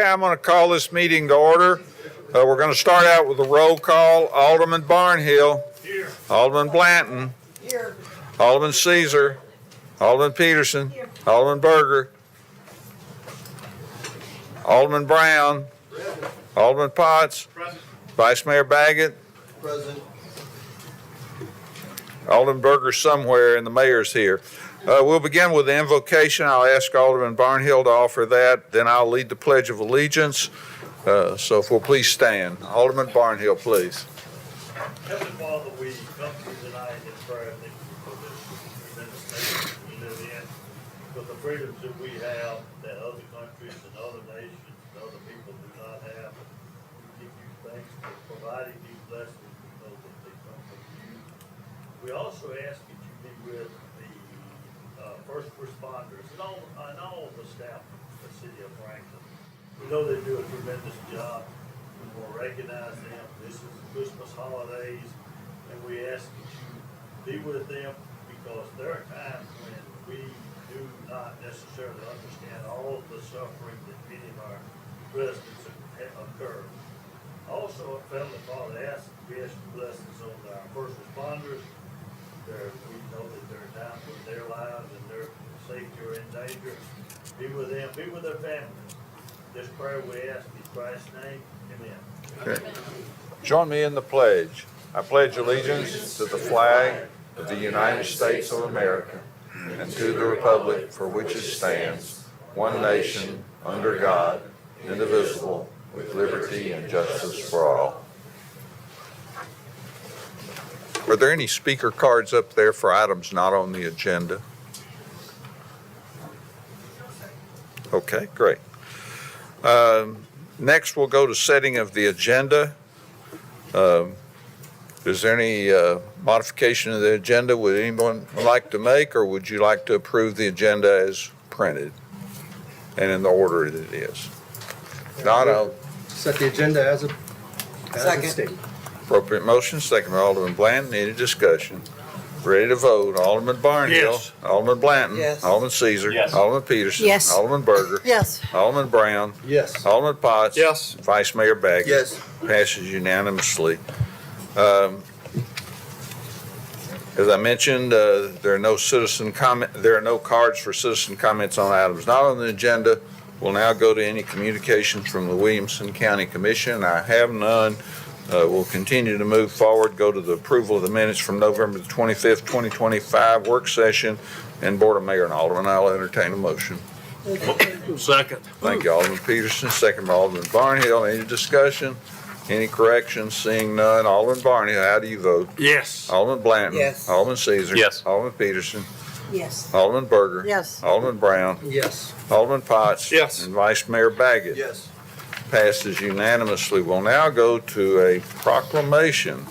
I'm going to call this meeting to order. We're going to start out with a roll call. Alderman Barnhill. Here. Alderman Blanton. Here. Alderman Caesar. Alderman Peterson. Here. Alderman Berger. Alderman Brown. Present. Alderman Potts. Present. Vice Mayor Baggett. Present. Alderman Berger somewhere, and the mayor's here. We'll begin with the invocation. I'll ask Alderman Barnhill to offer that. Then I'll lead the Pledge of Allegiance. So if we'll please stand. Alderman Barnhill, please. Heavenly Father, we come to you tonight in prayer. Thank you for this tremendous nation we live in, for the freedoms that we have that other countries and other nations and other people do not have. We give you thanks for providing these blessings. We know that they come from you. We also ask that you be with the first responders and all the staff of the city of Franklin. We know they do a tremendous job. We will recognize them. This is Christmas holidays, and we ask that you be with them, because there are times when we do not necessarily understand all of the suffering that many of our residents occur. Also, Heavenly Father, we ask your blessings on our first responders. We know that there are times when their lives and their safety are in danger. Be with them, be with their families. This prayer we ask in Christ's name, amen. Okay. Join me in the pledge. I pledge allegiance to the flag of the United States of America and to the republic for which it stands, one nation, under God, indivisible, with liberty and justice for all. Are there any speaker cards up there for items not on the agenda? Okay, great. Next, we'll go to setting of the agenda. Is there any modification of the agenda would anyone like to make, or would you like to approve the agenda as printed and in the order that it is? Not, I'll Set the agenda as a statement. appropriate motion, second by Alderman Blanton. Any discussion? Ready to vote. Alderman Barnhill. Yes. Alderman Blanton. Yes. Alderman Caesar. Yes. Alderman Peterson. Yes. Alderman Berger. Yes. Alderman Brown. Yes. Alderman Potts. Yes. Vice Mayor Baggett. Yes. Passes unanimously. As I mentioned, there are no cards for citizen comments on items not on the agenda. We'll now go to any communications from the Williamson County Commission. I have none. We'll continue to move forward, go to the approval of the minutes from November the 25th, 2025 work session and Board of Mayor and Alderman. I'll entertain a motion. Second. Thank you, Alderman Peterson, second by Alderman Barnhill. Any discussion? Any corrections? Seeing none. Alderman Barnhill, how do you vote? Yes. Alderman Blanton. Yes. Alderman Caesar. Yes. Alderman Peterson. Yes. Alderman Berger. Yes. Alderman Brown. Yes. Alderman Potts. Yes. And Vice Mayor Baggett. Yes. Passes unanimously. We'll now go to a proclamation.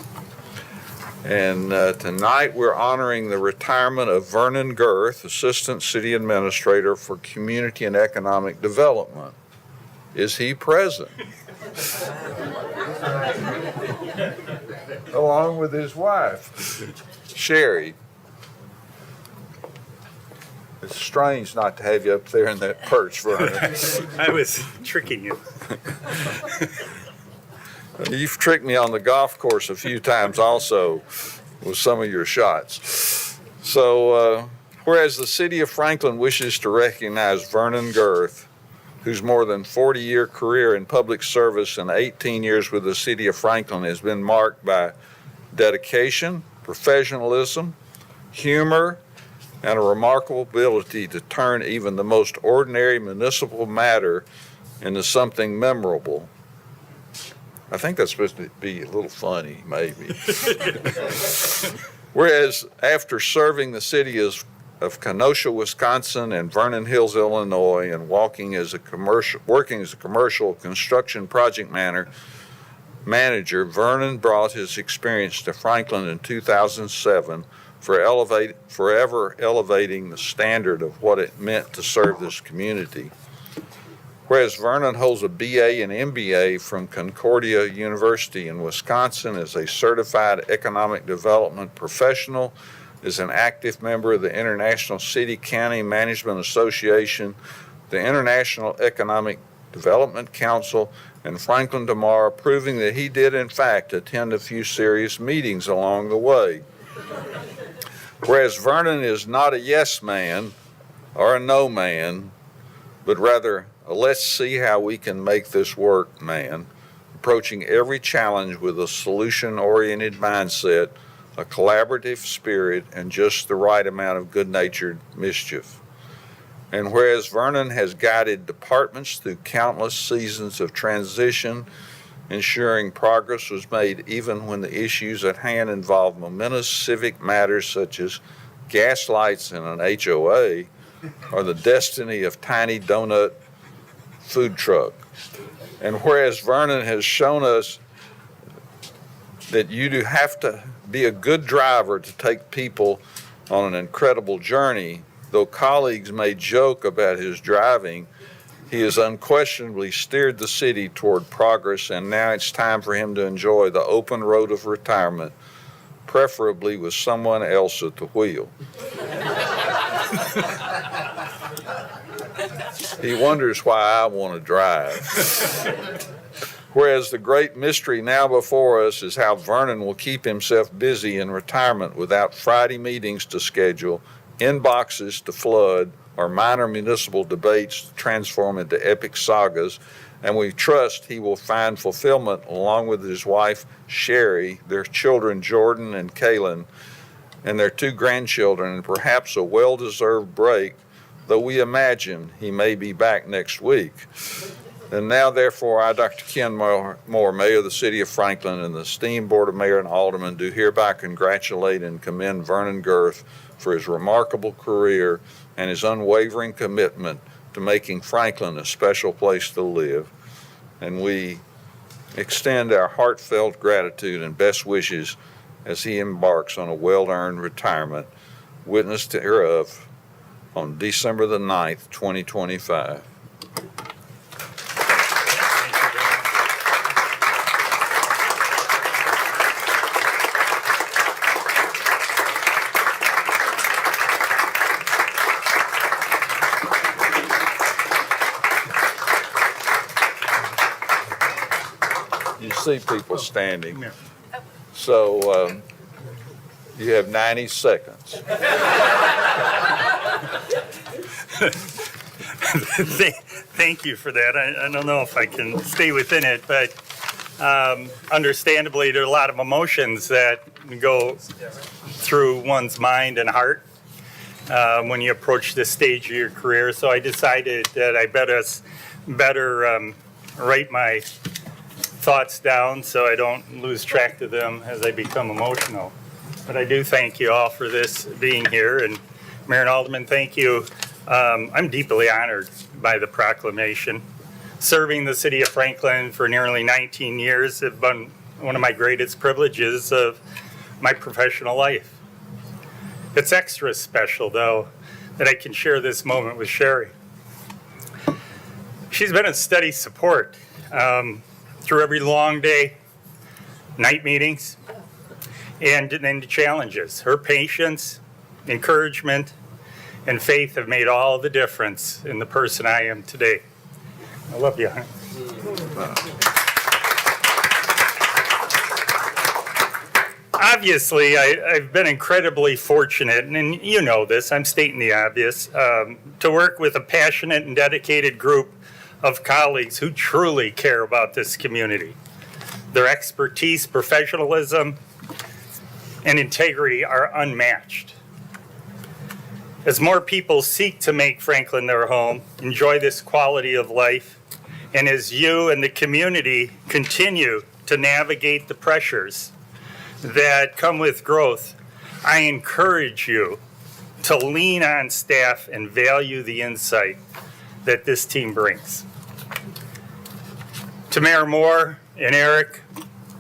And tonight we're honoring the retirement of Vernon Girth, Assistant City Administrator for Community and Economic Development. Is he present? Along with his wife, Sherry. It's strange not to have you up there in that perch, Vernon. I was tricking you. You've tricked me on the golf course a few times also with some of your shots. So, whereas the city of Franklin wishes to recognize Vernon Girth, whose more than 40-year career in public service and 18 years with the city of Franklin has been marked by dedication, professionalism, humor, and a remarkable ability to turn even the most ordinary municipal matter into something memorable. I think that's supposed to be a little funny, maybe. Whereas after serving the city of Kenosha, Wisconsin, and Vernon Hills, Illinois, and working as a commercial construction project manager, Vernon brought his experience to Franklin in 2007 forever elevating the standard of what it meant to serve this community. Whereas Vernon holds a BA and MBA from Concordia University in Wisconsin, as a certified economic development professional, is an active member of the International City County Management Association, the International Economic Development Council, and Franklin Damar, proving that he did in fact attend a few serious meetings along the way. Whereas Vernon is not a yes man or a no man, but rather a let's see how we can make this work man, approaching every challenge with a solution-oriented mindset, a collaborative spirit, and just the right amount of good-natured mischief. And whereas Vernon has guided departments through countless seasons of transition, ensuring progress was made even when the issues at hand involved momentous civic matters such as gas lights in an HOA or the destiny of Tiny Donut food truck. And whereas Vernon has shown us that you do have to be a good driver to take people on an incredible journey, though colleagues may joke about his driving, he has unquestionably steered the city toward progress, and now it's time for him to enjoy the open road of retirement, preferably with someone else at the wheel. He wonders why I want to drive. Whereas the great mystery now before us is how Vernon will keep himself busy in retirement without Friday meetings to schedule, inboxes to flood, or minor municipal debates to transform into epic sagas, and we trust he will find fulfillment along with his wife, Sherry, their children, Jordan and Kaylin, and their 2 grandchildren, and perhaps a well-deserved break, though we imagine he may be back next week. And now, therefore, I, Dr. Ken Moore, Mayor of the City of Franklin, and the esteemed Board of Mayor and Aldermen, do hereby congratulate and commend Vernon Girth for his remarkable career and his unwavering commitment to making Franklin a special place to live. And we extend our heartfelt gratitude and best wishes as he embarks on a well-earned retirement, witnessed hereof on December the 9th, 2025. You see people standing. So you have 90 seconds. Thank you for that. I don't know if I can stay within it, but understandably, there are a lot of emotions that go through one's mind and heart when you approach this stage of your career. So I decided that I better write my thoughts down so I don't lose track of them as I become emotional. But I do thank you all for this being here, and Mayor and Alderman, thank you. I'm deeply honored by the proclamation. Serving the city of Franklin for nearly 19 years has been one of my greatest privileges of my professional life. It's extra special, though, that I can share this moment with Sherry. She's been a steady support through every long day, night meetings, and the challenges. Her patience, encouragement, and faith have made all the difference in the person I am today. I love you, honey. Obviously, I've been incredibly fortunate, and you know this, I'm stating the obvious, to work with a passionate and dedicated group of colleagues who truly care about this community. Their expertise, professionalism, and integrity are unmatched. As more people seek to make Franklin their home, enjoy this quality of life, and as you and the community continue to navigate the pressures that come with growth, I encourage you to lean on staff and value the insight that this team brings. To Mayor Moore and Eric,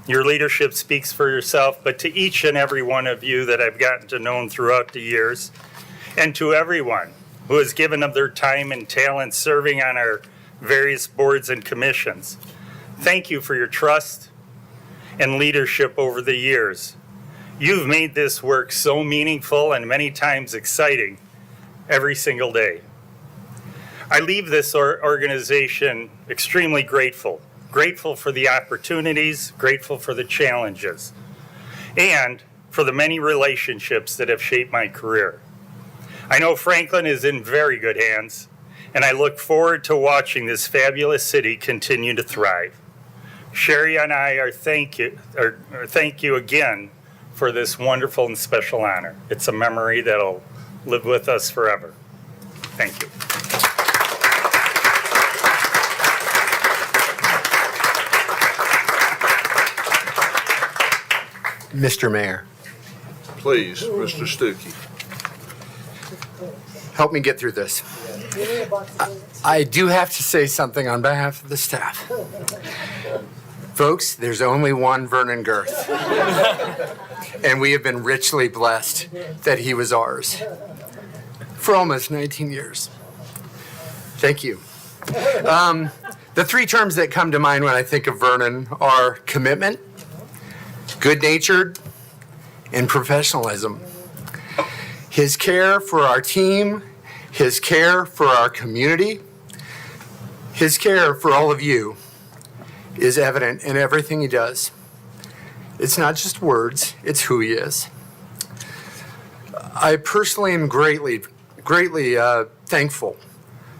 your leadership speaks for yourself, but to each and every one of you that I've gotten to know throughout the years, and to everyone who has given of their time and talent serving on our various boards and commissions, thank you for your trust and leadership over the years. You've made this work so meaningful and many times exciting every single day. I leave this organization extremely grateful. Grateful for the opportunities, grateful for the challenges, and for the many relationships that have shaped my career. I know Franklin is in very good hands, and I look forward to watching this fabulous city continue to thrive. Sherry and I thank you again for this wonderful and special honor. It's a memory that'll live with us forever. Thank you. Mr. Mayor, Please, Mr. Stuckey. help me get through this. I do have to say something on behalf of the staff. Folks, there's only one Vernon Girth. And we have been richly blessed that he was ours for almost 19 years. Thank you. The three terms that come to mind when I think of Vernon are commitment, good-natured, and professionalism. His care for our team, his care for our community, his care for all of you is evident in everything he does. It's not just words, it's who he is. I personally am greatly thankful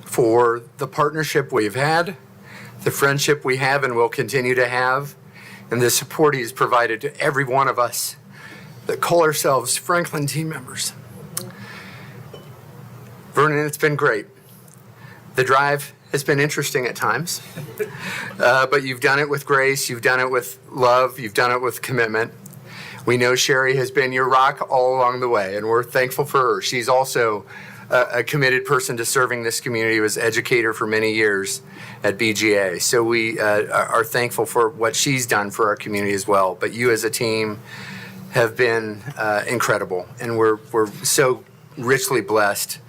for the partnership we've had, the friendship we have and will continue to have, and the support he's provided to every one of us that call ourselves Franklin team members. Vernon, it's been great. The drive has been interesting at times, but you've done it with grace, you've done it with love, you've done it with commitment. We know Sherry has been your rock all along the way, and we're thankful for her. She's also a committed person to serving this community, was educator for many years at BGA. So we are thankful for what she's done for our community as well. But you as a team have been incredible, and we're so richly blessed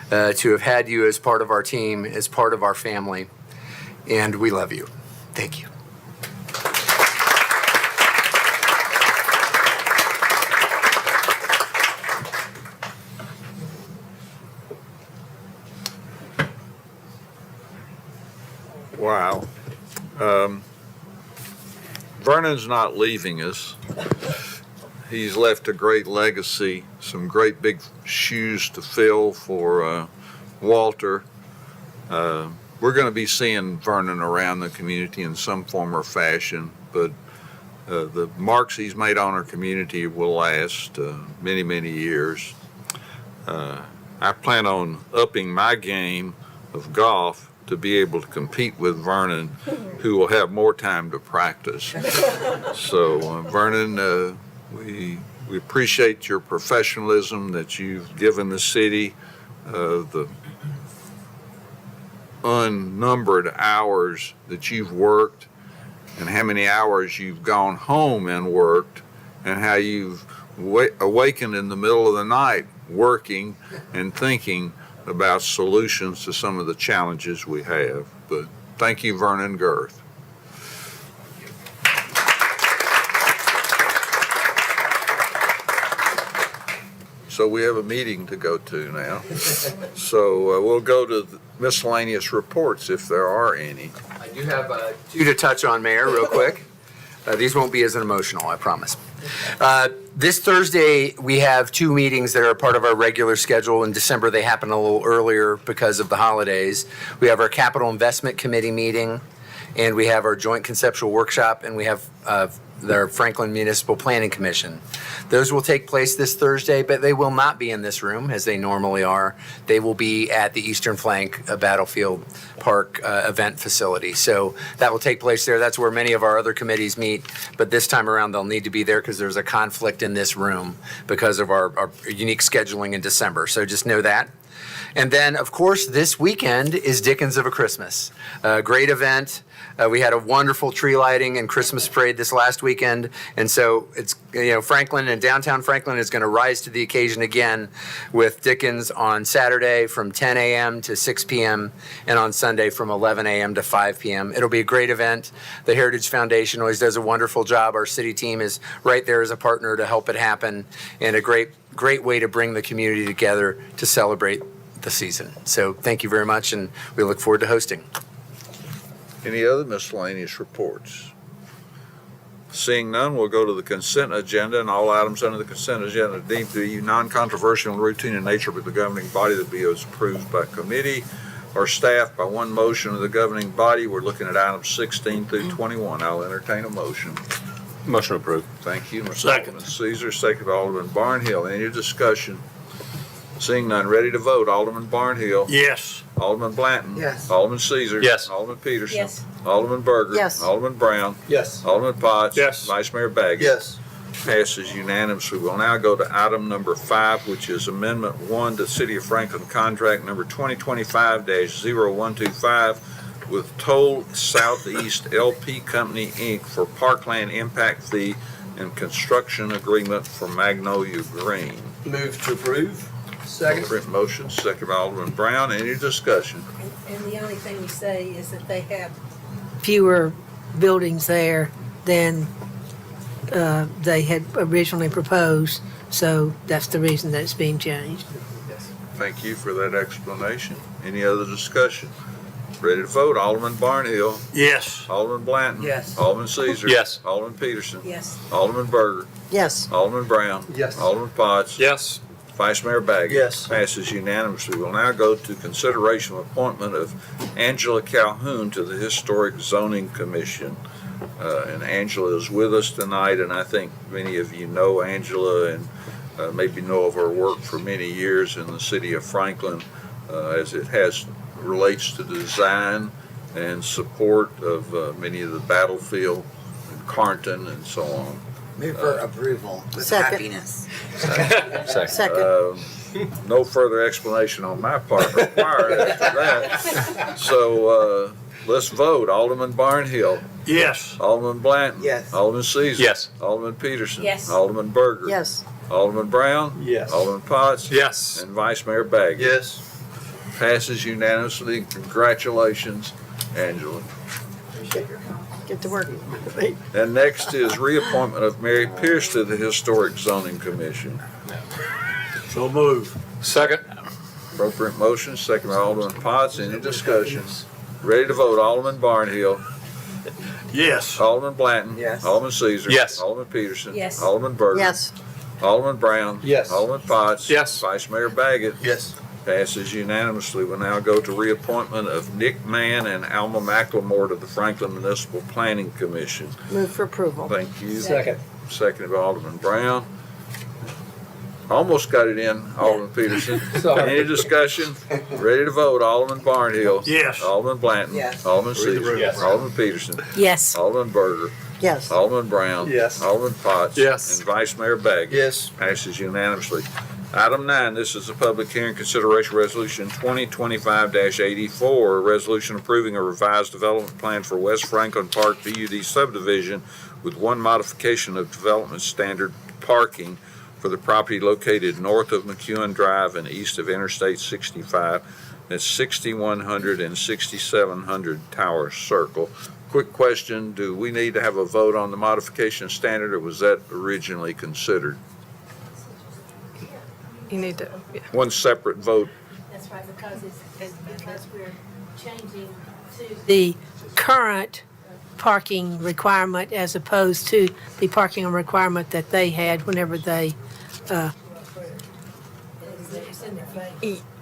to have had you as part of our team, as part of our family, and we love you. Thank you. Wow. Vernon's not leaving us. He's left a great legacy, some great big shoes to fill for Walter. We're going to be seeing Vernon around the community in some form or fashion, but the marks he's made on our community will last many, many years. I plan on upping my game of golf to be able to compete with Vernon, who will have more time to practice. So, Vernon, we appreciate your professionalism that you've given the city, the unnumbered hours that you've worked, and how many hours you've gone home and worked, and how you've awakened in the middle of the night working and thinking about solutions to some of the challenges we have. But thank you, Vernon Girth. So we have a meeting to go to now. So we'll go to the miscellaneous reports if there are any. I do have two to touch on, Mayor, real quick. These won't be as emotional, I promise. This Thursday, we have two meetings that are part of our regular schedule. In December, they happen a little earlier because of the holidays. We have our Capital Investment Committee meeting, and we have our Joint Conceptual Workshop, and we have the Franklin Municipal Planning Commission. Those will take place this Thursday, but they will not be in this room as they normally are. They will be at the Eastern Flank Battlefield Park event facility. So that will take place there. That's where many of our other committees meet, but this time around they'll need to be there because there's a conflict in this room because of our unique scheduling in December. So just know that. And then, of course, this weekend is Dickens of a Christmas. A great event. We had a wonderful tree lighting and Christmas parade this last weekend. And so it's, Franklin and downtown Franklin is going to rise to the occasion again with Dickens on Saturday from 10 a.m. to 6 p.m. and on Sunday from 11 a.m. to 5 p.m. It'll be a great event. The Heritage Foundation always does a wonderful job. Our city team is right there as a partner to help it happen, and a great way to bring the community together to celebrate the season. So thank you very much, and we look forward to hosting. Any other miscellaneous reports? Seeing none, we'll go to the consent agenda, and all items under the consent agenda deemed to be non-controversial and routine in nature by the governing body that be as approved by committee or staff by one motion of the governing body. We're looking at items 16 through 21. I'll entertain a motion. Motion approved. Thank you, Mr. Second. Alderman Caesar, second by Alderman Barnhill. Any discussion? Seeing none, ready to vote. Alderman Barnhill. Yes. Alderman Blanton. Yes. Alderman Caesar. Yes. Alderman Peterson. Yes. Alderman Berger. Yes. Alderman Brown. Yes. Alderman Potts. Yes. Vice Mayor Baggett. Yes. Passes unanimously. We'll now go to item number 5, which is Amendment 1 to City of Franklin Contract Number 2025-0125 with Toll Southeast LP Company, Inc. for Parkland Impact Fee and Construction Agreement for Magnolia Green. Move to approve. Second. Alderman motion, second by Alderman Brown. Any discussion? And the only thing we say is that they have fewer buildings there than they had originally proposed, so that's the reason that it's being changed. Thank you for that explanation. Any other discussion? Ready to vote. Alderman Barnhill. Yes. Alderman Blanton. Yes. Alderman Caesar. Yes. Alderman Peterson. Yes. Alderman Berger. Yes. Alderman Brown. Yes. Alderman Potts. Yes. Vice Mayor Baggett. Yes. Passes unanimously. We'll now go to consideration of appointment of Angela Calhoun to the Historic Zoning Commission. And Angela is with us tonight, and I think many of you know Angela and maybe know of her work for many years in the city of Franklin as it relates to design and support of many of the battlefield and Carnton and so on. Move for approval with Second. happiness. Second. No further explanation on my part required after that. So let's vote. Alderman Barnhill. Yes. Alderman Blanton. Yes. Alderman Caesar. Yes. Alderman Peterson. Yes. Alderman Berger. Yes. Alderman Brown. Yes. Alderman Potts. Yes. And Vice Mayor Baggett. Yes. Passes unanimously. Congratulations, Angela. Get to work. And next is reappointment of Mary Pierce to the Historic Zoning Commission. So move. Second. Appropriate motion, second by Alderman Potts. Any discussion? Ready to vote. Alderman Barnhill. Yes. Alderman Blanton. Yes. Alderman Caesar. Yes. Alderman Peterson. Yes. Alderman Berger. Yes. Alderman Brown. Yes. Alderman Potts. Yes. Vice Mayor Baggett. Yes. Passes unanimously. We'll now go to reappointment of Nick Mann and Alma McLemore to the Franklin Municipal Planning Commission. Move for approval. Thank you. Second. Seconded by Alderman Brown. Almost got it in, Alderman Peterson. Sorry. Any discussion? Ready to vote. Alderman Barnhill. Yes. Alderman Blanton. Yes. Alderman Caesar. Yes. Alderman Peterson. Yes. Alderman Berger. Yes. Alderman Brown. Yes. Alderman Potts. Yes. And Vice Mayor Baggett. Yes. Passes unanimously. Item 9, this is a public hearing consideration resolution 2025-84, a resolution approving a revised development plan for West Franklin Park PUD subdivision with one modification of development standard parking for the property located north of McEwen Drive and east of Interstate 65 at 6100 and 6700 Tower Circle. Quick question, do we need to have a vote on the modification standard, or was that originally considered? You need to, yeah. One separate vote. That's right, because we're changing to the current parking requirement as opposed to the parking requirement that they had whenever they,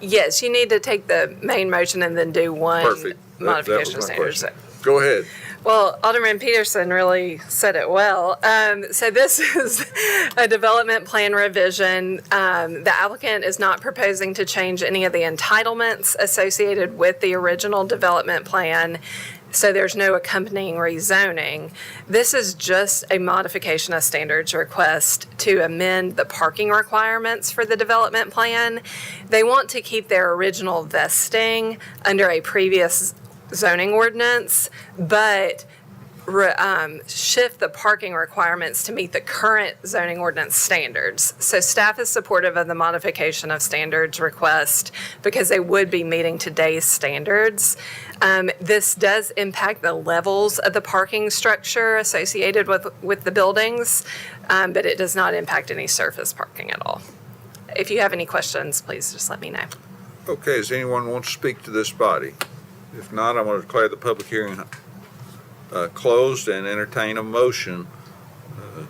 Yes, you need to take the main motion and then do one Perfect. That was modification my of standards. question. Go ahead. Well, Alderman Peterson really said it well. So this is a development plan revision. The applicant is not proposing to change any of the entitlements associated with the original development plan. So there's no accompanying rezoning. This is just a modification of standards request to amend the parking requirements for the development plan. They want to keep their original vesting under a previous zoning ordinance, but shift the parking requirements to meet the current zoning ordinance standards. So staff is supportive of the modification of standards request because they would be meeting today's standards. This does impact the levels of the parking structure associated with the buildings, but it does not impact any surface parking at all. If you have any questions, please just let me know. Okay, does anyone want to speak to this body? If not, I'm going to declare the public hearing closed and entertain a motion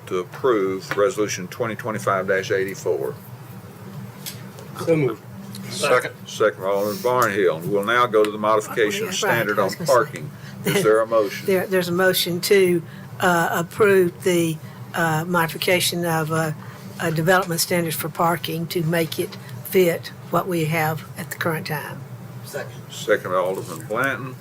to approve Resolution 2025-84. So moved. Second by Alderman Barnhill. We'll now go to the modification of standard on parking. Is there a motion? There's a motion to approve the modification of development standards for parking to make it fit what we have at the current time. Second. Second by Alderman Blanton.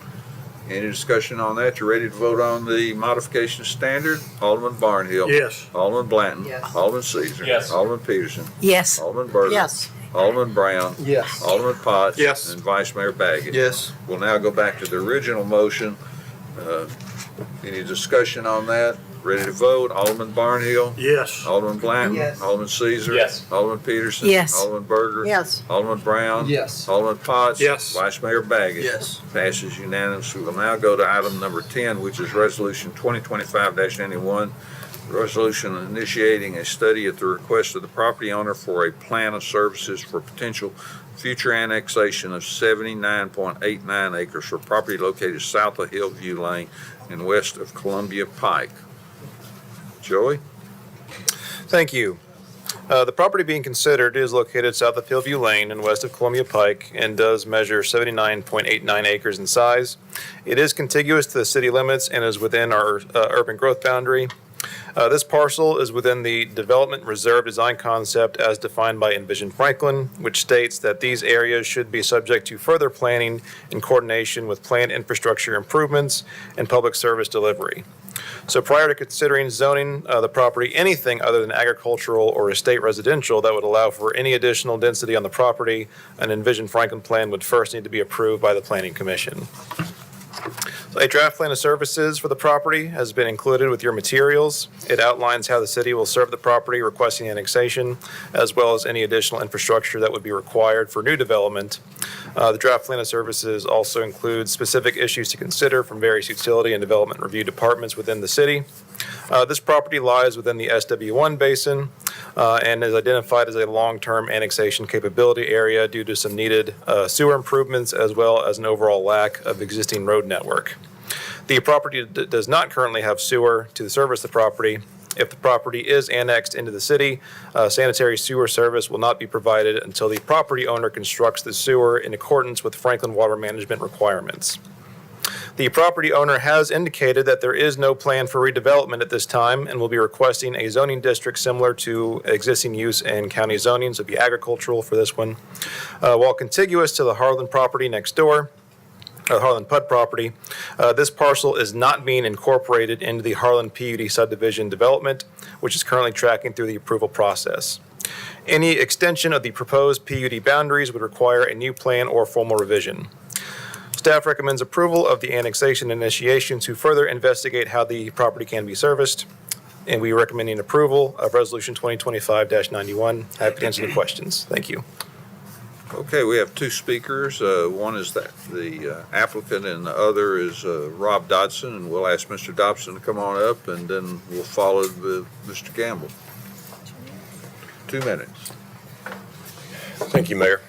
Any discussion on that? You ready to vote on the modification standard? Alderman Barnhill. Yes. Alderman Blanton. Yes. Alderman Caesar. Yes. Alderman Peterson. Yes. Alderman Berger. Yes. Alderman Brown. Yes. Alderman Potts. Yes. And Vice Mayor Baggett. Yes. We'll now go back to the original motion. Any discussion on that? Ready to vote? Alderman Barnhill. Yes. Alderman Blanton. Yes. Alderman Caesar. Yes. Alderman Peterson. Yes. Alderman Berger. Yes. Alderman Brown. Yes. Alderman Potts. Yes. Vice Mayor Baggett. Yes. Passes unanimously. We'll now go to item number 10, which is Resolution 2025-91. Resolution initiating a study at the request of the property owner for a plan of services for potential future annexation of 79.89 acres for property located south of Hillview Lane and west of Columbia Pike. Joey? Thank you. The property being considered is located south of Hillview Lane and west of Columbia Pike and does measure 79.89 acres in size. It is contiguous to the city limits and is within our urban growth boundary. This parcel is within the Development Reserve Design Concept as defined by Envision Franklin, which states that these areas should be subject to further planning in coordination with planned infrastructure improvements and public service delivery. So prior to considering zoning the property anything other than agricultural or estate residential that would allow for any additional density on the property, an Envision Franklin plan would first need to be approved by the Planning Commission. So a draft plan of services for the property has been included with your materials. It outlines how the city will serve the property requesting annexation, as well as any additional infrastructure that would be required for new development. The draft plan of services also includes specific issues to consider from various utility and development review departments within the city. This property lies within the SW1 basin and is identified as a long-term annexation capability area due to some needed sewer improvements as well as an overall lack of existing road network. The property does not currently have sewer to service the property. If the property is annexed into the city, sanitary sewer service will not be provided until the property owner constructs the sewer in accordance with Franklin water management requirements. The property owner has indicated that there is no plan for redevelopment at this time and will be requesting a zoning district similar to existing use in county zoning, so it'd be agricultural for this one. While contiguous to the Harlan property next door, Harlan PUD property, this parcel is not being incorporated into the Harlan PUD subdivision development, which is currently tracking through the approval process. Any extension of the proposed PUD boundaries would require a new plan or formal revision. Staff recommends approval of the annexation initiation to further investigate how the property can be serviced, and we are recommending approval of Resolution 2025-91. Happy to answer any questions. Thank you. Okay, we have two speakers. One is the applicant and the other is Rob Dodson, and we'll ask Mr. Dobson to come on up, and then we'll follow with Mr. Gamble. 2 minutes. Thank you, Mayor.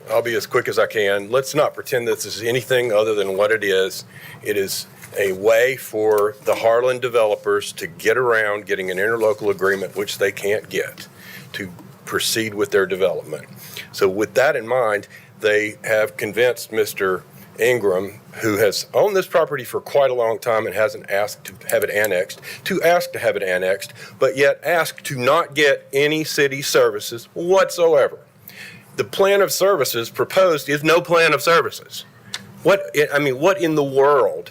I'll be as quick as I can. Let's not pretend this is anything other than what it is. It is a way for the Harlan developers to get around getting an interlocal agreement, which they can't get, to proceed with their development. So with that in mind, they have convinced Mr. Ingram, who has owned this property for quite a long time and hasn't asked to have it annexed, to ask to have it annexed, but yet ask to not get any city services whatsoever. The plan of services proposed is no plan of services. What in the world?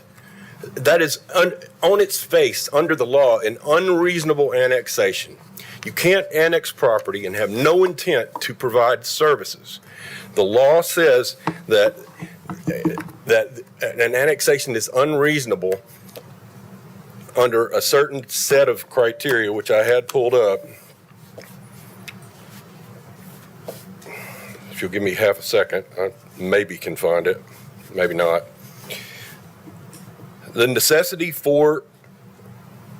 That is on its face, under the law, an unreasonable annexation. You can't annex property and have no intent to provide services. The law says that an annexation is unreasonable under a certain set of criteria, which I had pulled up. If you'll give me half a second, I maybe can find it, maybe not. The necessity for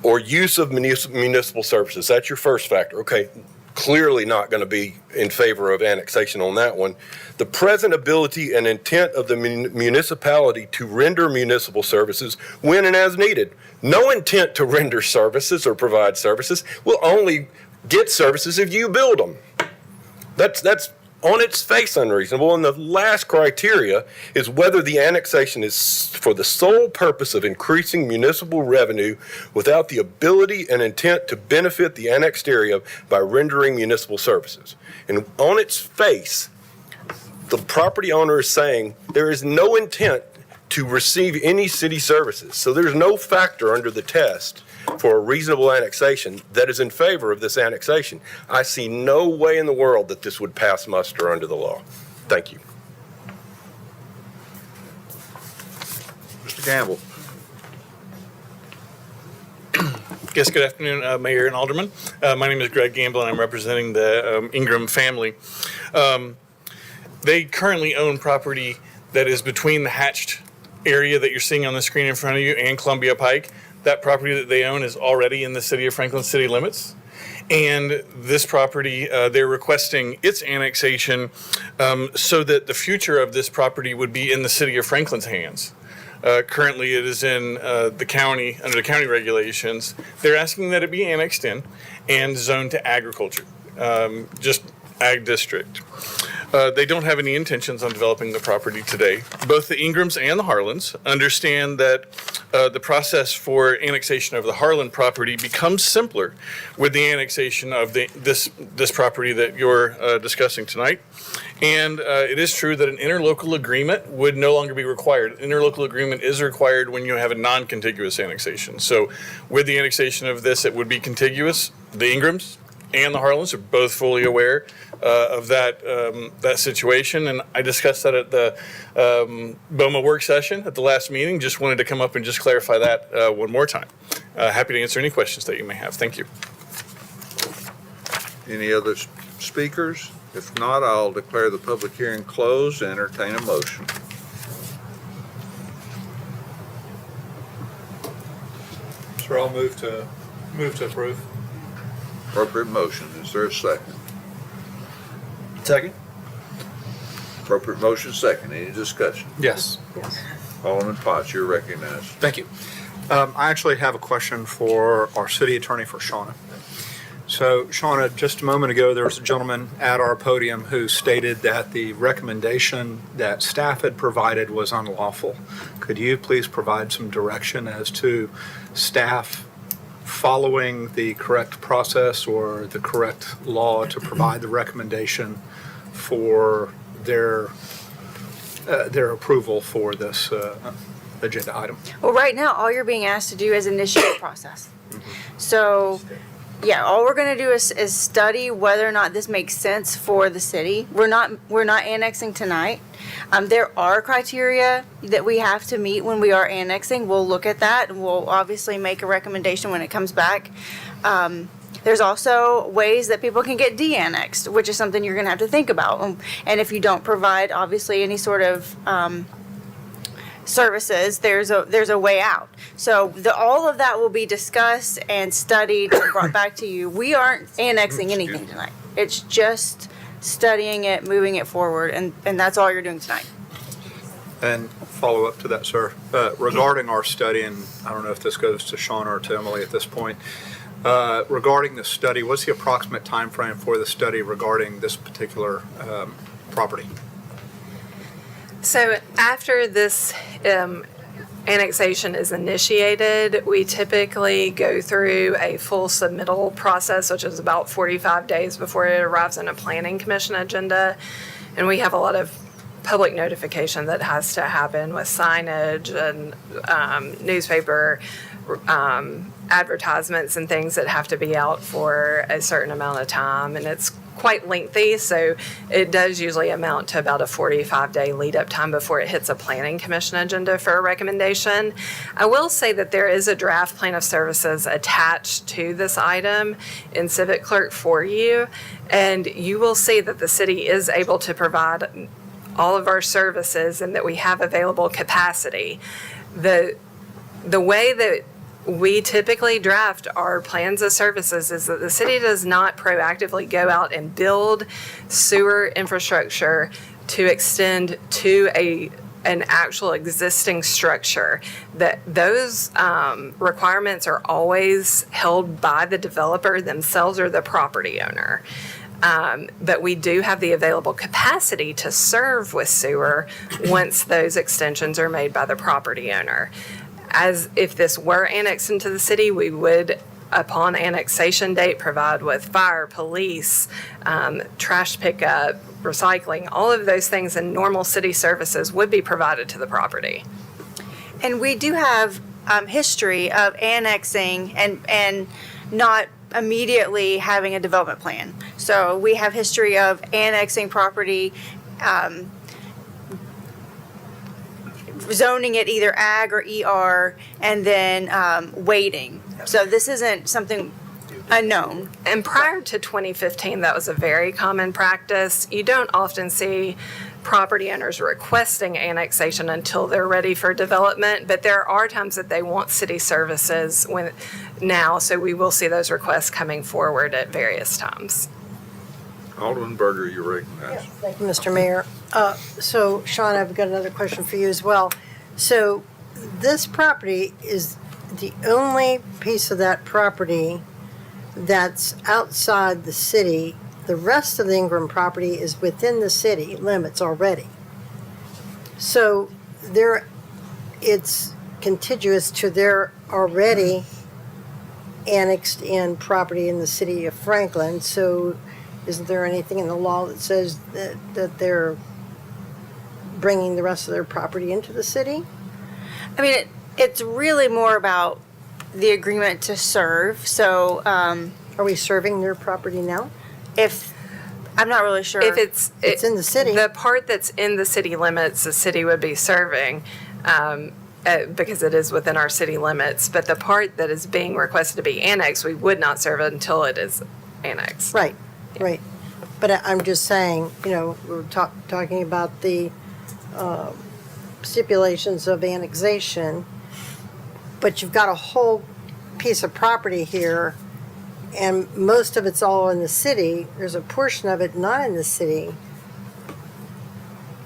or use of municipal services, that's your first factor. Okay, clearly not going to be in favor of annexation on that one. The present ability and intent of the municipality to render municipal services when and as needed. No intent to render services or provide services. Will only get services if you build them. That's on its face unreasonable. And the last criteria is whether the annexation is for the sole purpose of increasing municipal revenue without the ability and intent to benefit the annexed area by rendering municipal services. And on its face, the property owner is saying there is no intent to receive any city services. So there's no factor under the test for a reasonable annexation that is in favor of this annexation. I see no way in the world that this would pass muster under the law. Thank you. Mr. Campbell. Yes, good afternoon, Mayor and Alderman. My name is Greg Gamble, and I'm representing the Ingram family. They currently own property that is between the hatched area that you're seeing on the screen in front of you and Columbia Pike. That property that they own is already in the city of Franklin city limits. And this property, they're requesting its annexation so that the future of this property would be in the city of Franklin's hands. Currently, it is in the county, under the county regulations. They're asking that it be annexed in and zoned to agriculture, just ag district. They don't have any intentions on developing the property today. Both the Ingrams and the Harlans understand that the process for annexation of the Harlan property becomes simpler with the annexation of this property that you're discussing tonight. And it is true that an interlocal agreement would no longer be required. An interlocal agreement is required when you have a non-contiguous annexation. So with the annexation of this, it would be contiguous. The Ingrams and the Harlans are both fully aware of that situation, and I discussed that at the BOMA work session at the last meeting. Just wanted to come up and just clarify that one more time. Happy to answer any questions that you may have. Thank you. Any other speakers? If not, I'll declare the public hearing closed and entertain a motion. Sir, I'll move to approve. Appropriate motion. Is there a second? Second? Appropriate motion second. Any discussion? Yes, Alderman Potts, you're recognized. thank you. I actually have a question for our city attorney, for Shauna. So Shauna, just a moment ago, there was a gentleman at our podium who stated that the recommendation that staff had provided was unlawful. Could you please provide some direction as to staff following the correct process or the correct law to provide the recommendation for their approval for this agenda item? Well, right now, all you're being asked to do is initiate the process. So, yeah, all we're gonna do is study whether or not this makes sense for the city. We're not annexing tonight. There are criteria that we have to meet when we are annexing. We'll look at that, and we'll obviously make a recommendation when it comes back. There's also ways that people can get de-annexed, which is something you're gonna have to think about. And if you don't provide, obviously, any sort of services, there's a way out. So all of that will be discussed and studied and brought back to you. We aren't annexing anything tonight. It's just studying it, moving it forward, and that's all you're doing tonight. And follow up to that, sir, regarding our study, and I don't know if this goes to Shauna or to Emily at this point, regarding the study, what's the approximate time frame for the study regarding this particular property? So after this annexation is initiated, we typically go through a full submittal process, which is about 45 days before it arrives on a planning commission agenda. And we have a lot of public notification that has to happen with signage and newspaper advertisements and things that have to be out for a certain amount of time. And it's quite lengthy, so it does usually amount to about a 45-day lead-up time before it hits a planning commission agenda for a recommendation. I will say that there is a draft plan of services attached to this item in Civic Clerk for you, and you will see that the city is able to provide all of our services and that we have available capacity. The way that we typically draft our plans of services is that the city does not proactively go out and build sewer infrastructure to extend to an actual existing structure. That those requirements are always held by the developer themselves or the property owner. But we do have the available capacity to serve with sewer once those extensions are made by the property owner. As if this were annexed into the city, we would, upon annexation date, provide with fire, police, trash pickup, recycling, all of those things and normal city services would be provided to the property. And we do have history of annexing and not immediately having a development plan. So we have history of annexing property, zoning it either ag or ER, and then waiting. So this isn't something unknown. And prior to 2015, that was a very common practice. You don't often see property owners requesting annexation until they're ready for development, but there are times that they want city services now, so we will see those requests coming forward at various times. Alderman Berger, you're recognized. Thank you, Mr. Mayor. So, Sean, I've got another question for you as well. So, this property is the only piece of that property that's outside the city. The rest of the Ingram property is within the city limits already. So, it's contiguous to their already annexed in property in the city of Franklin. So, isn't there anything in the law that says that they're bringing the rest of their property into the city? I mean, it's really more about the agreement to serve. So Are we serving their property now? if, I'm not really sure. If it's in the city. The part that's in the city limits, the city would be serving because it is within our city limits. But the part that is being requested to be annexed, we would not serve it until it is annexed. Right, right. But I'm just saying, we're talking about the stipulations of annexation, but you've got a whole piece of property here, and most of it's all in the city. There's a portion of it not in the city.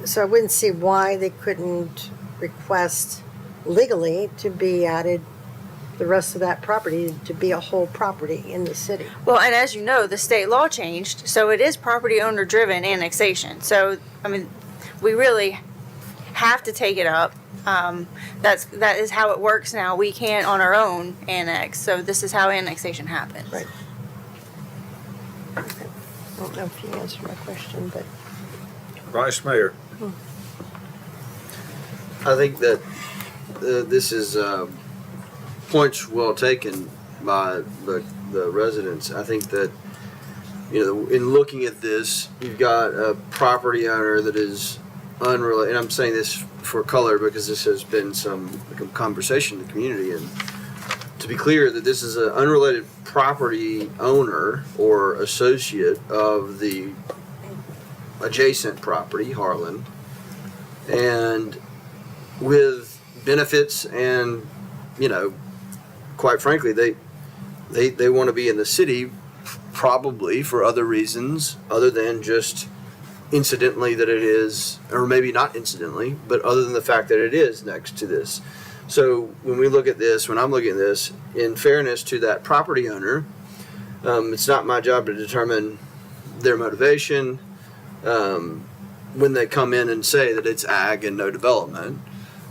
So I wouldn't see why they couldn't request legally to be added, the rest of that property to be a whole property in the city. Well, and as you know, the state law changed, so it is property owner driven annexation. So, I mean, we really have to take it up. That is how it works now. We can't on our own annex, so this is how annexation happens. Right. I don't know if you answered my question, but. Vice Mayor. I think that this is points well taken by the residents. I think that, in looking at this, you've got a property owner that is unrelated, and I'm saying this for color because this has been some conversation in the community, and to be clear that this is an unrelated property owner or associate of the adjacent property, Harlan, and with benefits and, quite frankly, they want to be in the city probably for other reasons other than just incidentally that it is, or maybe not incidentally, but other than the fact that it is next to this. So when we look at this, when I'm looking at this, in fairness to that property owner, it's not my job to determine their motivation when they come in and say that it's ag and no development.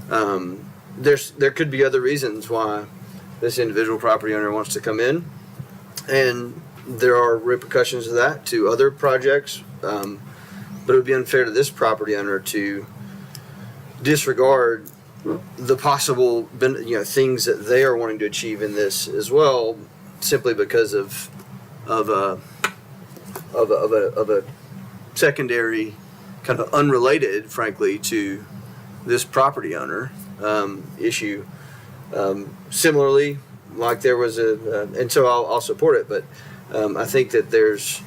There could be other reasons why this individual property owner wants to come in, and there are repercussions of that to other projects. But it would be unfair to this property owner to disregard the possible, things that they are wanting to achieve in this as well, simply because of a secondary, kind of unrelated, frankly, to this property owner issue. Similarly, like there was and so I'll support it, but I think that there's,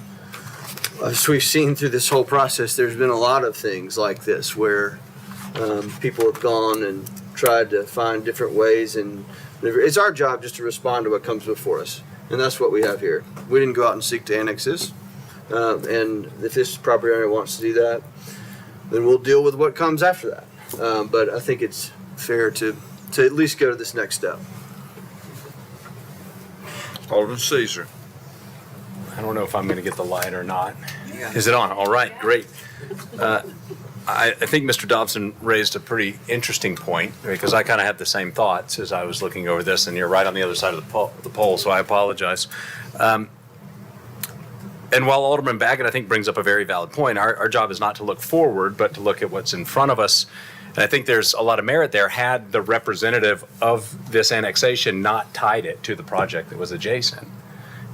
as we've seen through this whole process, there's been a lot of things like this where people have gone and tried to find different ways and It's our job just to respond to what comes before us, and that's what we have here. We didn't go out and seek to annex this, and if this property owner wants to do that, then we'll deal with what comes after that. But I think it's fair to at least go to this next step. Alderman Caesar. I don't know if I'm going to get the light or not. Is it on? All right, great. I think Mr. Dobson raised a pretty interesting point, because I kind of had the same thoughts as I was looking over this, and you're right on the other side of the pole, so I apologize. And while Alderman Baggett, I think, brings up a very valid point, our job is not to look forward, but to look at what's in front of us. And I think there's a lot of merit there had the representative of this annexation not tied it to the project that was adjacent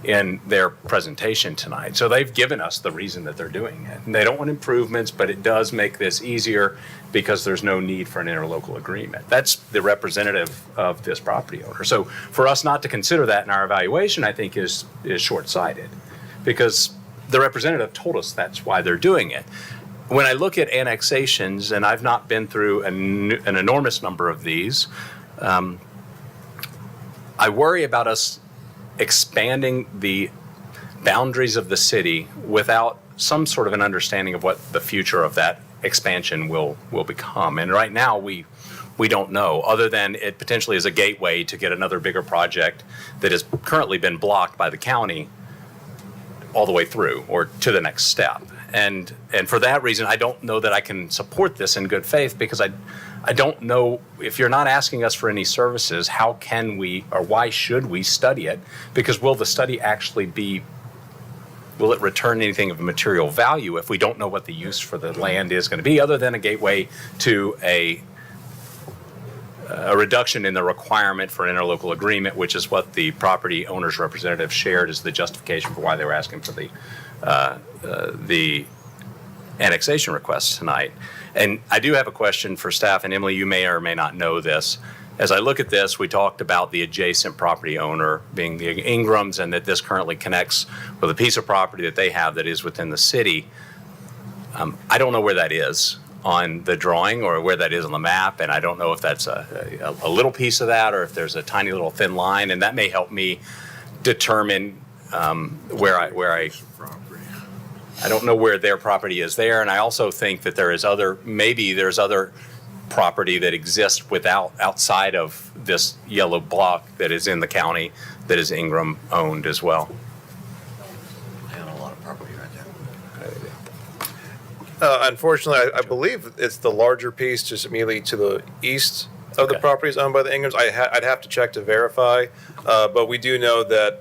in their presentation tonight. So they've given us the reason that they're doing it. And they don't want improvements, but it does make this easier because there's no need for an interlocal agreement. That's the representative of this property owner. So for us not to consider that in our evaluation, I think is short-sighted, because the representative told us that's why they're doing it. When I look at annexations, and I've not been through an enormous number of these, I worry about us expanding the boundaries of the city without some sort of an understanding of what the future of that expansion will become. And right now, we don't know, other than it potentially is a gateway to get another bigger project that has currently been blocked by the county all the way through or to the next step. And for that reason, I don't know that I can support this in good faith, because I don't know, if you're not asking us for any services, how can we, or why should we study it? Because will the study actually will it return anything of material value if we don't know what the use for the land is going to be, other than a gateway to a reduction in the requirement for an interlocal agreement, which is what the property owner's representative shared as the justification for why they were asking for the annexation request tonight. And I do have a question for staff, and Emily, you may or may not know this. As I look at this, we talked about the adjacent property owner being the Ingrams, and that this currently connects with a piece of property that they have that is within the city. I don't know where that is on the drawing or where that is on the map, and I don't know if that's a little piece of that or if there's a tiny little thin line, and that may help me determine where I don't know where their property is there. And I also think that there's other property that exists outside of this yellow block that is in the county that is Ingram owned as well. A lot of property right there. Unfortunately, I believe it's the larger piece just immediately to the east of the properties owned by the Ingrams. I'd have to check to verify, but we do know that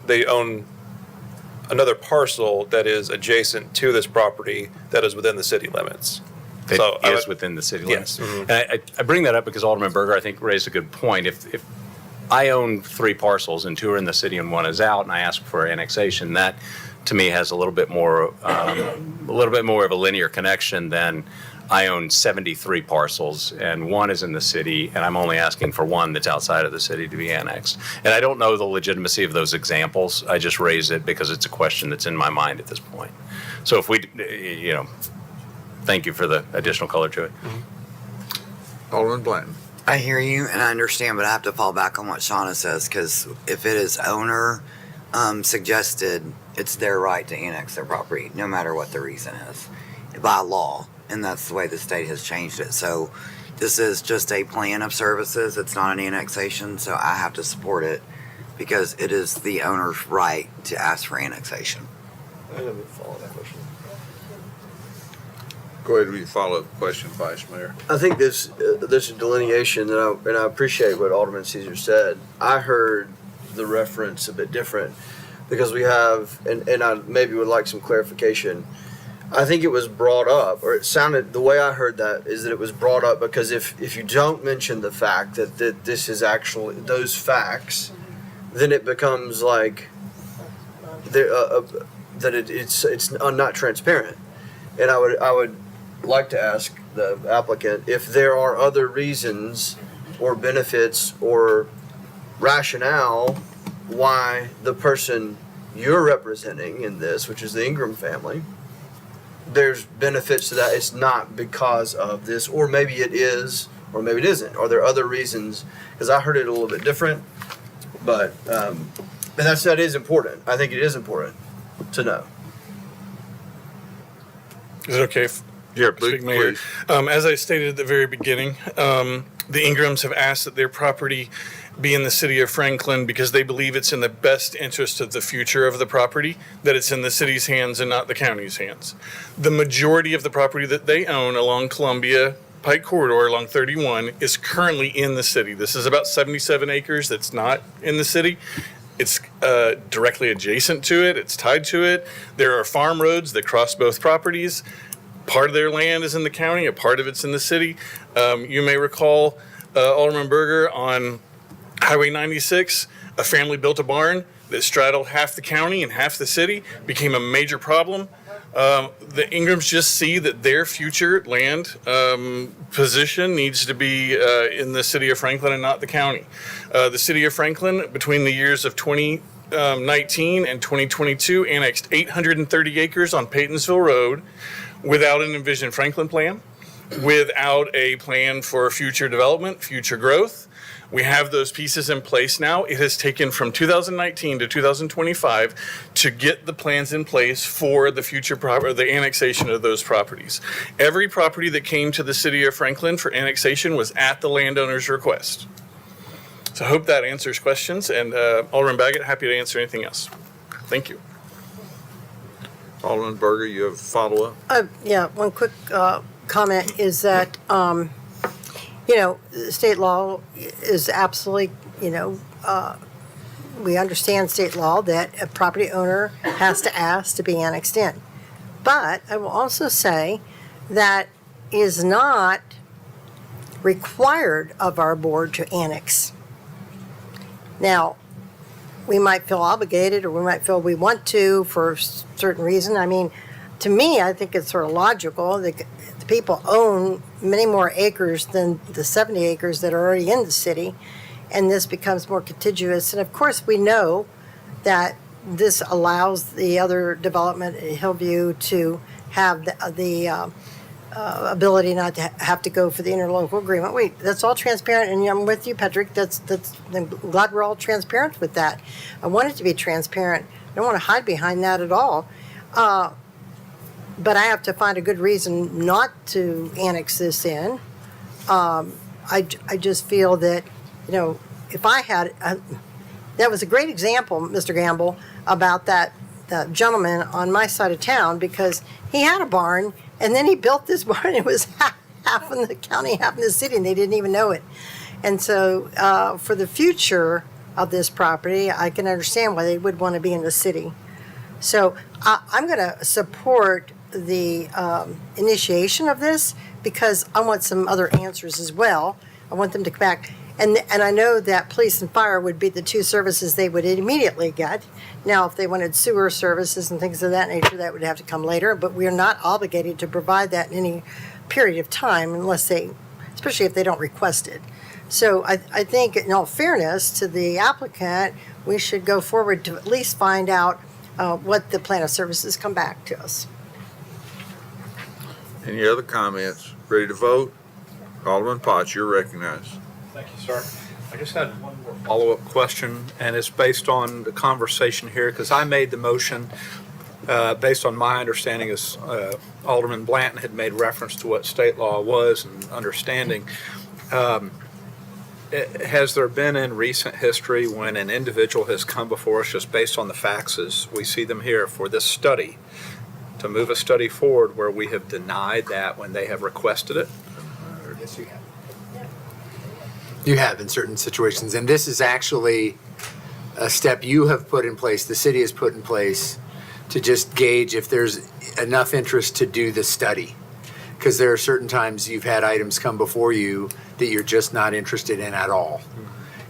they own another parcel that is adjacent to this property that is within the city limits. Within the city limits. Yes. Mm-hmm. And I bring that up because Alderman Berger, I think, raised a good point. If I own 3 parcels and 2 are in the city and 1 is out, and I ask for annexation, that to me has a little bit more of a linear connection than I own 73 parcels and 1 is in the city, and I'm only asking for 1 that's outside of the city to be annexed. And I don't know the legitimacy of those examples. I just raise it because it's a question that's in my mind at this point. So if we, thank you for the additional color to it. Alderman Blanton. I hear you and I understand, but I have to fall back on what Shauna says, because if it is owner suggested, it's their right to annex their property, no matter what the reason is, by law. And that's the way the state has changed it. So this is just a plan of services. It's not an annexation. So I have to support it because it is the owner's right to ask for annexation. I didn't follow that question. Go ahead with your follow-up question, Vice Mayor. I think this delineation, and I appreciate what Alderman Caesar said. I heard the reference a bit different because we have, and I maybe would like some clarification. I think it was brought up, or it sounded, the way I heard that is that it was brought up because if you don't mention the fact that this is actually those facts, then it becomes like that it's not transparent. And I would like to ask the applicant if there are other reasons or benefits or rationale why the person you're representing in this, which is the Ingram family, there's benefits to that. It's not because of this, or maybe it is, or maybe it isn't. Are there other reasons? Because I heard it a little bit different, but and that is important. I think it is important to know. Is it okay if Yeah, Speak, Mayor. As I stated at the very beginning, the Ingrams have asked that their property be in the city of Franklin because they believe it's in the best interest of the future of the property, that it's in the city's hands and not the county's hands. The majority of the property that they own along Columbia Pike Corridor along 31 is currently in the city. This is about 77 acres that's not in the city. It's directly adjacent to it. It's tied to it. There are farm roads that cross both properties. Part of their land is in the county, a part of it's in the city. You may recall Alderman Berger on Highway 96, a family built a barn that straddled half the county and half the city, became a major problem. The Ingrams just see that their future land position needs to be in the city of Franklin and not the county. The city of Franklin, between the years of 2019 and 2022, annexed 830 acres on Paytonsville Road without an envisioned Franklin plan, without a plan for future development, future growth. We have those pieces in place now. It has taken from 2019 to 2025 to get the plans in place for the future the annexation of those properties. Every property that came to the city of Franklin for annexation was at the landowner's request. So I hope that answers questions, and Alderman Baggett, happy to answer anything else. Thank you. Alderman Berger, you have a follow-up? Yeah, one quick comment is that, state law is absolutely, we understand state law that a property owner has to ask to be annexed in. But I will also say that is not required of our board to annex. Now, we might feel obligated, or we might feel we want to for a certain reason. I mean, to me, I think it's sort of logical. The people own many more acres than the 70 acres that are already in the city, and this becomes more contiguous. And of course, we know that this allows the other development at Hillview to have the ability not to have to go for the interlocal agreement. That's all transparent, and I'm with you, Patrick. I'm glad we're all transparent with that. I want it to be transparent. I don't want to hide behind that at all. But I have to find a good reason not to annex this in. I just feel that, if I had, that was a great example, Mr. Gamble, about that gentleman on my side of town, because he had a barn, and then he built this barn. It was half in the county, half in the city, and they didn't even know it. And so for the future of this property, I can understand why they would want to be in the city. So I'm going to support the initiation of this, because I want some other answers as well. I want them to come back. And I know that police and fire would be the two services they would immediately get. Now, if they wanted sewer services and things of that nature, that would have to come later. But we are not obligated to provide that in any period of time unless especially if they don't request it. So I think, in all fairness to the applicant, we should go forward to at least find out what the plan of services come back to us. Any other comments? Ready to vote? Alderman Potts, you're recognized. Thank you, sir. I just had one more follow-up question, and it's based on the conversation here, because I made the motion based on my understanding, as Alderman Blanton had made reference to what state law was and understanding. Has there been in recent history when an individual has come before us just based on the facts as we see them here for this study, to move a study forward where we have denied that when they have requested it? Yes, you have. You have in certain situations, and this is actually a step you have put in place, the city has put in place, to just gauge if there's enough interest to do the study. Because there are certain times you've had items come before you that you're just not interested in at all.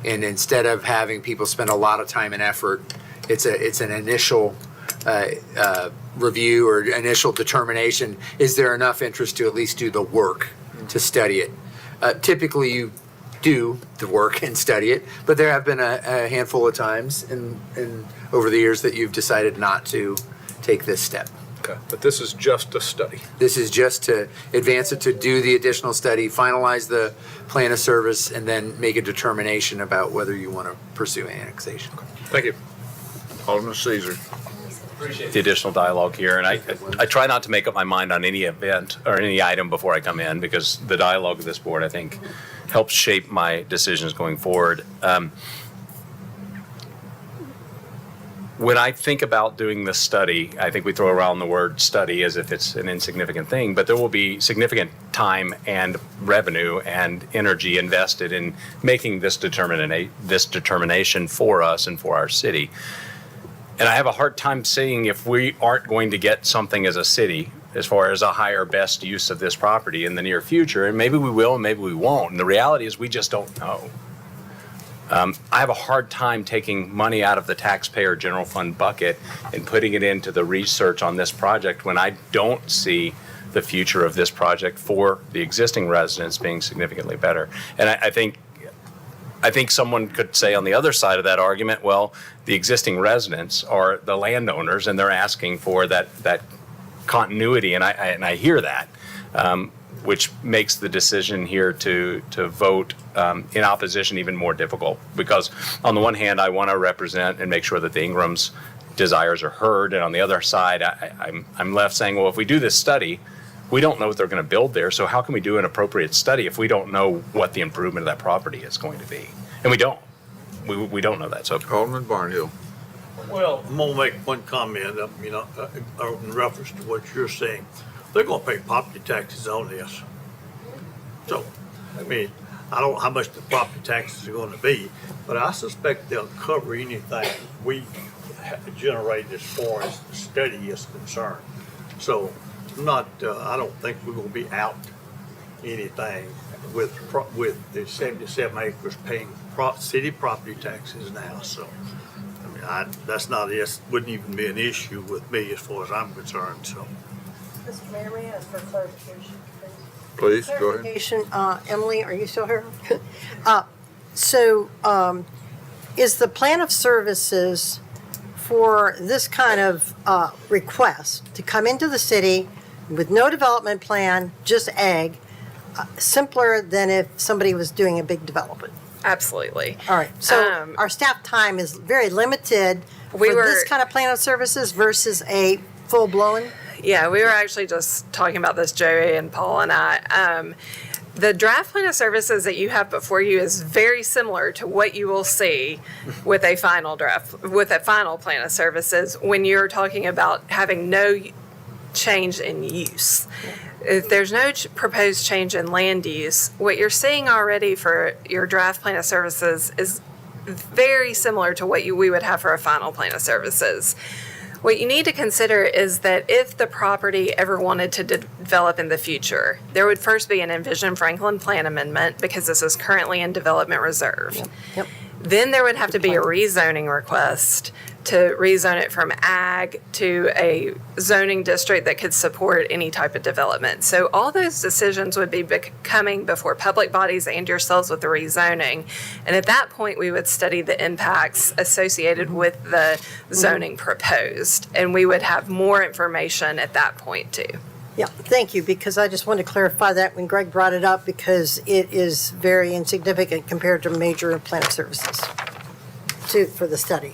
And instead of having people spend a lot of time and effort, it's an initial review or initial determination. Is there enough interest to at least do the work to study it? Typically, you do the work and study it, but there have been a handful of times in over the years that you've decided not to take this step. But this is just a study. This is just to advance it, to do the additional study, finalize the plan of service, and then make a determination about whether you want to pursue annexation. Thank you. Alderman Caesar. The additional dialogue here, and I try not to make up my mind on any event or any item before I come in, because the dialogue of this board, I think, helps shape my decisions going forward. When I think about doing this study, I think we throw around the word study as if it's an insignificant thing, but there will be significant time and revenue and energy invested in making this determination for us and for our city. And I have a hard time saying if we aren't going to get something as a city as far as a higher best use of this property in the near future, and maybe we will and maybe we won't. And the reality is we just don't know. I have a hard time taking money out of the taxpayer general fund bucket and putting it into the research on this project when I don't see the future of this project for the existing residents being significantly better. And I think someone could say on the other side of that argument, well, the existing residents are the landowners and they're asking for that continuity, and I hear that, which makes the decision here to vote in opposition even more difficult. Because on the one hand, I want to represent and make sure that the Ingrams' desires are heard, and on the other side, I'm left saying, well, if we do this study, we don't know what they're going to build there, so how can we do an appropriate study if we don't know what the improvement of that property is going to be? And we don't. We don't know that. So, Alderman Barnhill. Well, I'm gonna make one comment, in reference to what you're saying. They're gonna pay property taxes on this. So, I mean, I don't know how much the property taxes are gonna be, but I suspect they'll cover anything we generate as far as the study is concerned. So, I don't think we're gonna be out anything with the 77 acres paying city property taxes now, so. I mean, wouldn't even be an issue with me as far as I'm concerned, so. Mr. Mayor, may I ask for clarification, Please, please? go ahead. Clarification, Emily, are you still here? Is the plan of services for this kind of request to come into the city with no development plan, just ag, simpler than if somebody was doing a big development? Absolutely. All right, so our staff time is very limited for this kind of plan of services versus a full-blown? Yeah, we were actually just talking about this, Joey and Paul and I. The draft plan of services that you have before you is very similar to what you will see with a final plan of services when you're talking about having no change in use. If there's no proposed change in land use, what you're seeing already for your draft plan of services is very similar to what we would have for a final plan of services. What you need to consider is that if the property ever wanted to develop in the future, there would first be an Envision Franklin plan amendment because this is currently in development reserve. Yep. Then there would have to be a rezoning request to rezone it from ag to a zoning district that could support any type of development. So all those decisions would be coming before public bodies and yourselves with the rezoning. And at that point, we would study the impacts associated with the zoning proposed. And we would have more information at that point too. Yeah, thank you, because I just wanted to clarify that when Greg brought it up, because it is very insignificant compared to major plan of services for the study.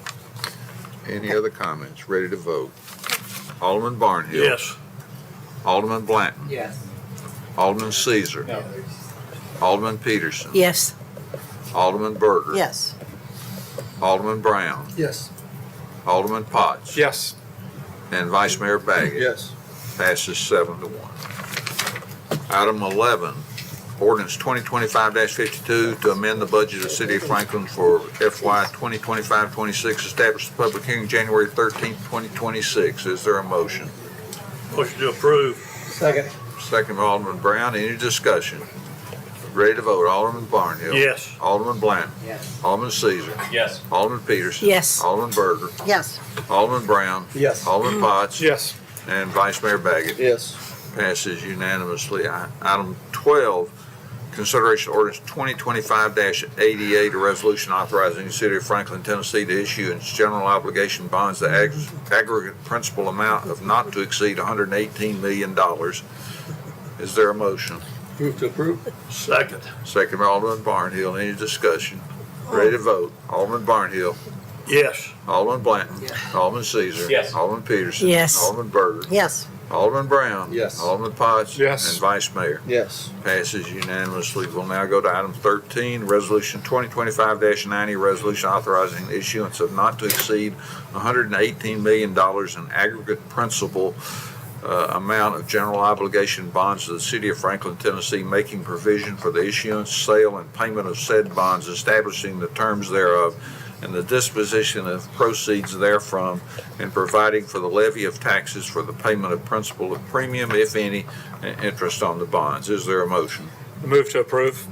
Any other comments? Ready to vote? Alderman Barnhill. Yes. Alderman Blanton. Yes. Alderman Caesar. No. Alderman Peterson. Yes. Alderman Berger. Yes. Alderman Brown. Yes. Alderman Potts. Yes. And Vice Mayor Baggett. Yes. Passes 7-1. Item 11, ordinance 2025-52 to amend the budget of the City of Franklin for FY 2025-26, establish the public hearing January 13th, 2026. Is there a motion? Motion to approve. Second. Second by Alderman Brown. Any discussion? Ready to vote? Alderman Barnhill. Yes. Alderman Blanton. Yes. Alderman Caesar. yes. Alderman Peterson. Yes. Alderman Berger. Yes. Alderman Brown. Yes. Alderman Potts. Yes. And Vice Mayor Baggett. Yes. Passes unanimously. Item 12, Consideration ordinance 2025-88, a resolution authorizing the city of Franklin, Tennessee to issue its general obligation bonds, the aggregate principal amount of not to exceed $118 million. Is there a motion? Move to approve. Second. Second by Alderman Barnhill. Any discussion? Ready to vote. Alderman Barnhill. Yes. Alderman Blanton. Alderman Caesar. Yes. Alderman Peterson. Yes. Alderman Berger. Yes. Alderman Brown. Yes. Alderman Potts. Yes. And Vice Mayor. Yes. Passes unanimously. We'll now go to item 13, Resolution 2025-90, resolution authorizing the issuance of not to exceed $118 million in aggregate principal amount of general obligation bonds of the city of Franklin, Tennessee, making provision for the issuance, sale, and payment of said bonds, establishing the terms thereof, and the disposition of proceeds therefrom, and providing for the levy of taxes for the payment of principal of premium, if any, and interest on the bonds. Is there a motion? Move to approve.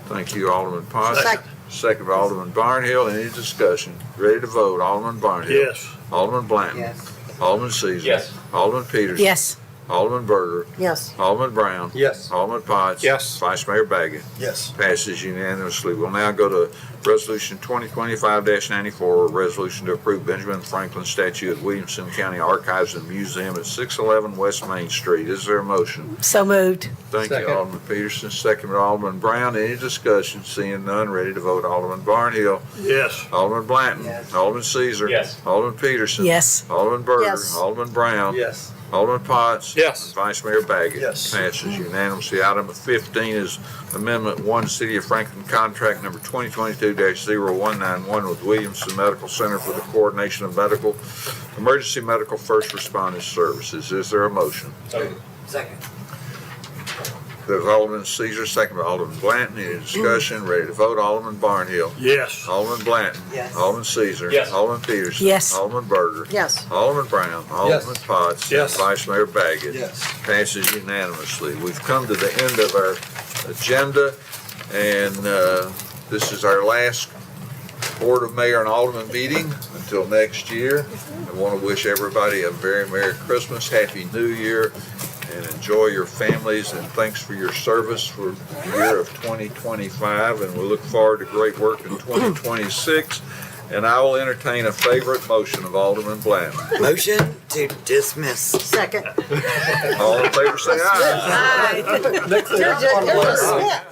Thank you, Alderman Potts. Second. Second by Alderman Barnhill. Any discussion? Ready to vote. Alderman Barnhill. Yes. Alderman Blanton. Yes. Alderman Caesar. Yes. Alderman Peterson. Yes. Alderman Berger. Yes. Alderman Brown. Yes. Alderman Potts. Yes. Vice Mayor Baggett. Yes. Passes unanimously. We'll now go to Resolution 2025-94, a resolution to approve Benjamin Franklin statue at Williamson County Archives and Museum at 611 West Main Street. Is there a motion? So moved. Thank you, Second. Alderman Peterson. Second by Alderman Brown. Any discussion? Seeing none, ready to vote. Alderman Barnhill. Yes. Alderman Blanton. Yes. Alderman Caesar. Yes. Alderman Peterson. Yes. Alderman Berger. Yes. Alderman Brown. Yes. Alderman Potts. Yes. Vice Mayor Baggett. Yes. Passes unanimously. Item 15 is Amendment 1, City of Franklin Contract Number 2022-0191 with Williamson Medical Center for the coordination of emergency medical first responders services. Is there a motion? Second. There's Alderman Caesar, second by Alderman Blanton. Any discussion? Ready to vote? Alderman Barnhill. Yes. Alderman Blanton. Yes. Alderman Caesar. Yes. Alderman Peterson. Yes. Alderman Berger. Yes. Alderman Brown. Alderman Potts. Yes. And Vice Mayor Baggett. Yes. Passes unanimously. We've come to the end of our agenda, and this is our last Board of Mayor and Alderman meeting until next year. I want to wish everybody a very Merry Christmas, Happy New Year, and enjoy your families, and thanks for your service for the year of 2025, and we look forward to great work in 2026. And I will entertain a favorite motion of Alderman Blanton. Motion to dismiss. Second. All in favor, say aye. Aye.